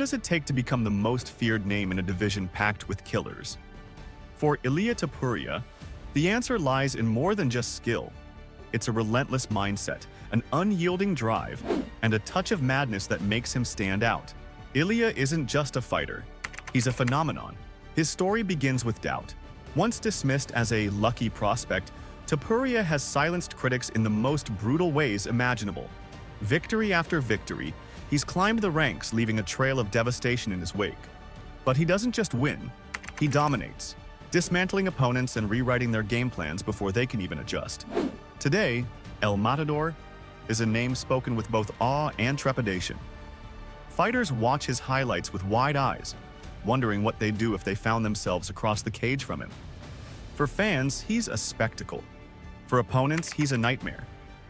does it take to become the most feared name in a division packed with killers? For Ilia Topuria, the answer lies in more than just skill. It's a relentless mindset, an unyielding drive, and a touch of madness that makes him stand out. Ilia isn't just a fighter. He's a phenomenon. His story begins with doubt. Once dismissed as a lucky prospect, Topuria has silenced critics in the most brutal ways imaginable. Victory after victory, he's climbed the ranks, leaving a trail of devastation in his wake. But he doesn't just win, he dominates, dismantling opponents and rewriting their game plans before they can even adjust. Today, El Matador is a name spoken with both awe and trepidation. Fighters watch his highlights with wide eyes, wondering what they'd do if they found themselves across the cage from him. For fans, he's a spectacle. For opponents, he's a nightmare.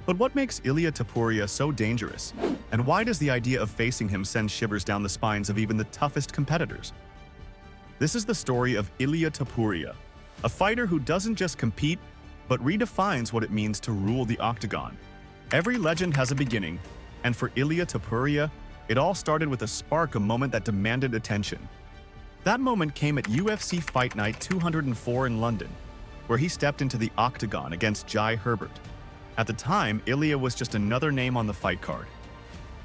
But what makes Ilia Topuria so dangerous? And why does the idea of facing him send shivers down the spines of even the toughest competitors? This is the story of Ilia Topuria, a fighter who doesn't just compete, but redefines what it means to rule the Octagon. Every legend has a beginning, and for Ilia Topuria, it all started with a moment that demanded attention. That moment came at UFC Fight Night 204 in London, where he stepped into the Octagon against Jai Herbert. At the time, Ilia was just another name on the fight card.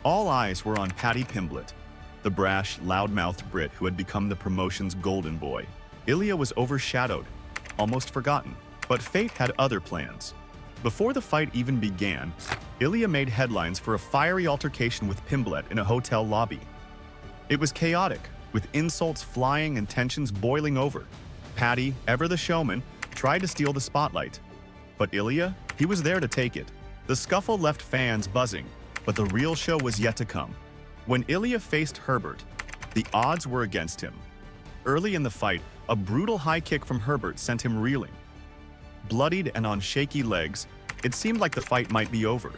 All eyes were on Paddy Pimblett, the brash, loudmouthed Brit who had become the promotion's golden boy. Ilia was overshadowed, almost forgotten, but fate had other plans. Before the fight even began, Ilia made headlines for a fiery altercation with Pimblett in a hotel lobby. It was chaotic, with insults flying and tensions boiling over. Paddy, ever the showman, tried to steal the spotlight. But Ilia, he was there to take it. The scuffle left fans buzzing, but the real show was yet to come. When Ilia faced Herbert, the odds were against him. Early in the fight, a brutal high kick from Herbert sent him reeling. Bloodied and on shaky legs, it seemed like the fight might be over.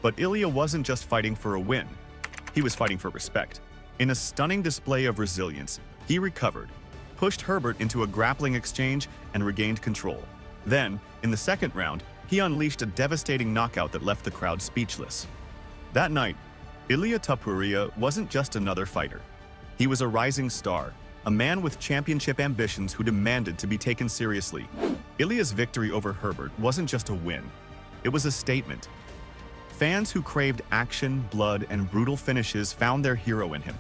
But Ilia wasn't just fighting for a win. He was fighting for respect. In a stunning display of resilience, he recovered, pushed Herbert into a grappling exchange, and regained control. Then, in the second round, he unleashed a devastating knockout that left the crowd speechless. That night, Ilia Topuria wasn't just another fighter. He was a rising star, a man with championship ambitions who demanded to be taken seriously. Ilia's victory over Herbert wasn't just a win, it was a statement. Fans who craved action, blood, and brutal finishes found their hero in him.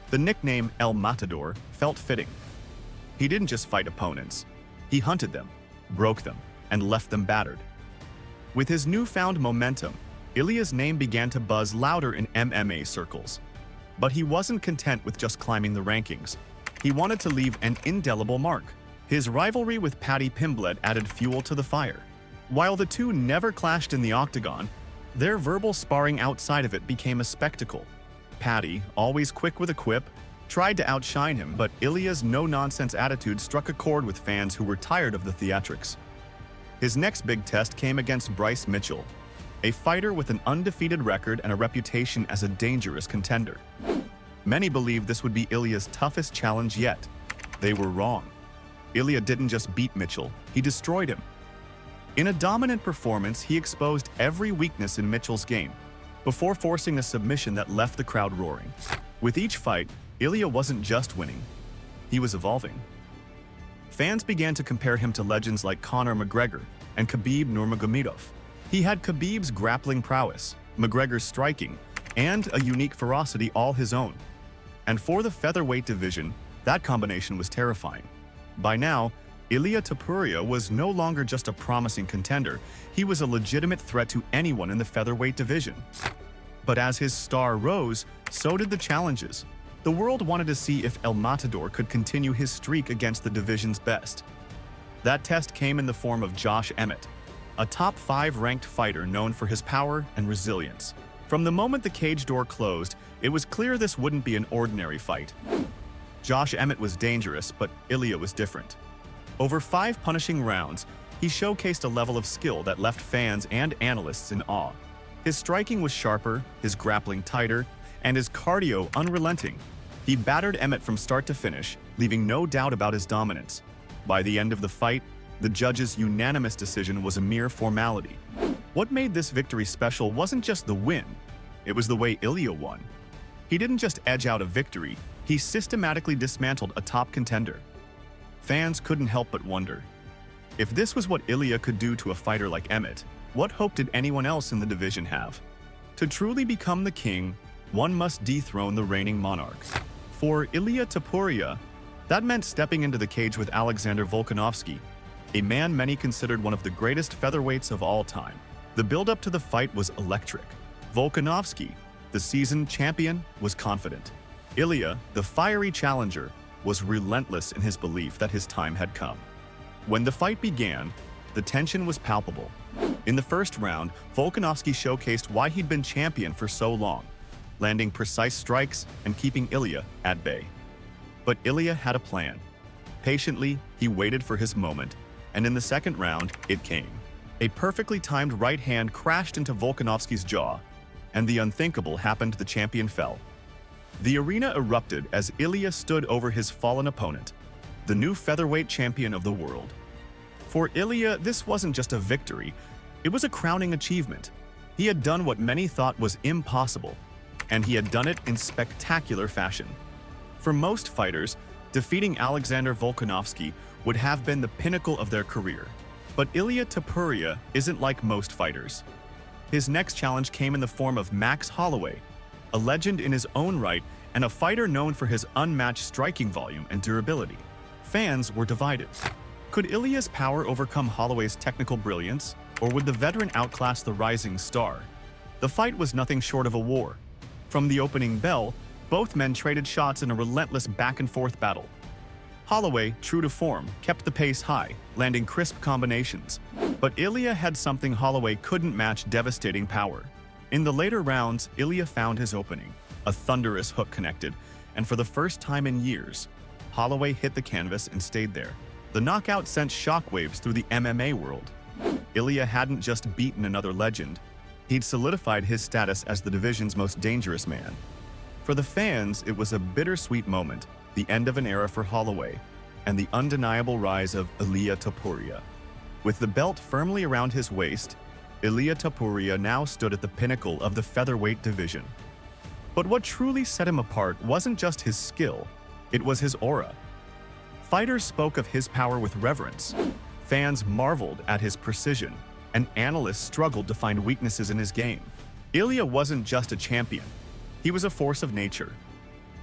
The nickname El Matador felt fitting. He didn't just fight opponents, he hunted them, broke them, and left them battered. With his newfound momentum, Ilia's name began to buzz louder in MMA circles. But he wasn't content with just climbing the rankings. He wanted to leave an indelible mark. His rivalry with Paddy Pimblett added fuel to the fire. While the two never clashed in the Octagon, their verbal sparring outside of it became a spectacle. Paddy, always quick with a quip, tried to outshine him, but Ilia's no-nonsense attitude struck a chord with fans who were tired of the theatrics. His next big test came against Bryce Mitchell, a fighter with an undefeated record and a reputation as a dangerous contender. Many believed this would be Ilia's toughest challenge yet. They were wrong. Ilia didn't just beat Mitchell, he destroyed him. In a dominant performance, he exposed every weakness in Mitchell's game, before forcing a submission that left the crowd roaring. With each fight, Ilia wasn't just winning, he was evolving. Fans began to compare him to legends like Conor McGregor and Khabib Nurmagomedov. He had Khabib's grappling prowess, McGregor's striking, and a unique ferocity all his own. And for the featherweight division, that combination was terrifying. By now, Ilia Topuria was no longer just a promising contender, he was a legitimate threat to anyone in the featherweight division. But as his star rose, so did the challenges. The world wanted to see if El Matador could continue his streak against the division's best. That test came in the form of Josh Emmett, a top 5 ranked fighter known for his power and resilience. From the moment the cage door closed, it was clear this wouldn't be an ordinary fight. Josh Emmett was dangerous, but Ilia was different. Over 5 punishing rounds, he showcased a level of skill that left fans and analysts in awe. His striking was sharper, his grappling tighter, and his cardio unrelenting. He battered Emmett from start to finish, leaving no doubt about his dominance. By the end of the fight, the judge's unanimous decision was a mere formality. What made this victory special wasn't just the win, it was the way Ilia won. He didn't just edge out a victory, he systematically dismantled a top contender. Fans couldn't help but wonder, if this was what Ilia could do to a fighter like Emmett, what hope did anyone else in the division have? To truly become the king, one must dethrone the reigning monarch. For Ilia Topuria, that meant stepping into the cage with Alexander Volkanovski, a man many considered one of the greatest featherweights of all time. The build-up to the fight was electric. Volkanovski, the seasoned champion, was confident. Ilia, the fiery challenger, was relentless in his belief that his time had come. When the fight began, the tension was palpable. In the first round, Volkanovski showcased why he'd been champion for so long, landing precise strikes and keeping Ilia at bay. But Ilia had a plan. Patiently, he waited for his moment, and in the second round, it came. A perfectly timed right hand crashed into Volkanovski's jaw, and the unthinkable happened: the champion fell. The arena erupted as Ilia stood over his fallen opponent, the new featherweight champion of the world. For Ilia, this wasn't just a victory, it was a crowning achievement. He had done what many thought was impossible, and he had done it in spectacular fashion. For most fighters, defeating Alexander Volkanovski would have been the pinnacle of their career. But Ilia Topuria isn't like most fighters. His next challenge came in the form of Max Holloway, a legend in his own right and a fighter known for his unmatched striking volume and durability. Fans were divided. Could Ilia's power overcome Holloway's technical brilliance, or would the veteran outclass the rising star? The fight was nothing short of a war. From the opening bell, both men traded shots in a relentless back-and-forth battle. Holloway, true to form, kept the pace high, landing crisp combinations. But Ilia had something Holloway couldn't match: devastating power. In the later rounds, Ilia found his opening. A thunderous hook connected, and for the first time in years, Holloway hit the canvas and stayed there. The knockout sent shockwaves through the MMA world. Ilia hadn't just beaten another legend, he'd solidified his status as the division's most dangerous man. For the fans, it was a bittersweet moment, the end of an era for Holloway, and the undeniable rise of Ilia Topuria. With the belt firmly around his waist, Ilia Topuria now stood at the pinnacle of the featherweight division. But what truly set him apart wasn't just his skill, it was his aura. Fighters spoke of his power with reverence, fans marveled at his precision, and analysts struggled to find weaknesses in his game. Ilia wasn't just a champion, he was a force of nature.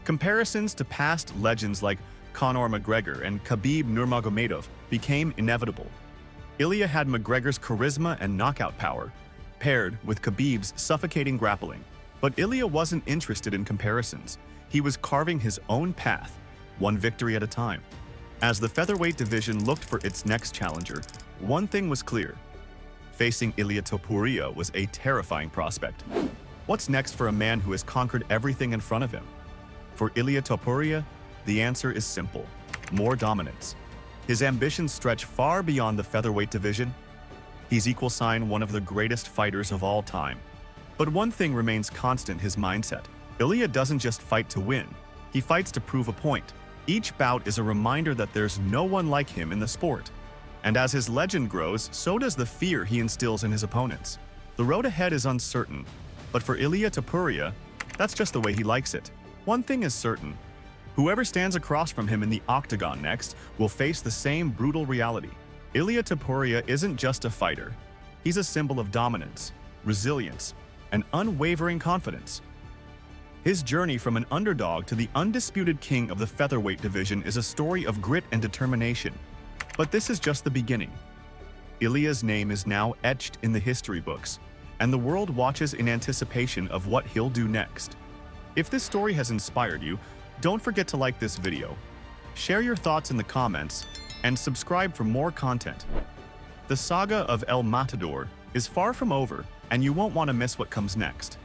Comparisons to past legends like Conor McGregor and Khabib Nurmagomedov became inevitable. Ilia had McGregor's charisma and knockout power, paired with Khabib's suffocating grappling. But Ilia wasn't interested in comparisons. He was carving his own path, one victory at a time. As the featherweight division looked for its next challenger, one thing was clear: facing Ilia Topuria was a terrifying prospect. What's next for a man who has conquered everything in front of him? For Ilia Topuria, the answer is simple: more dominance. His ambitions stretch far beyond the featherweight division. He's equal sign one of the greatest fighters of all time. But one thing remains constant: his mindset. Ilia doesn't just fight to win, he fights to prove a point. Each bout is a reminder that there's no one like him in the sport. And as his legend grows, so does the fear he instills in his opponents. The road ahead is uncertain, but for Ilia Topuria, that's just the way he likes it. One thing is certain: whoever stands across from him in the Octagon next will face the same brutal reality. Ilia Topuria isn't just a fighter. He's a symbol of dominance, resilience, and unwavering confidence. His journey from an underdog to the undisputed king of the featherweight division is a story of grit and determination. But this is just the beginning. Ilia's name is now etched in the history books, and the world watches in anticipation of what he'll do next. If this story has inspired you, don't forget to like this video, share your thoughts in the comments, and subscribe for more content. The saga of El Matador is far from over, and you won't want to miss what comes next.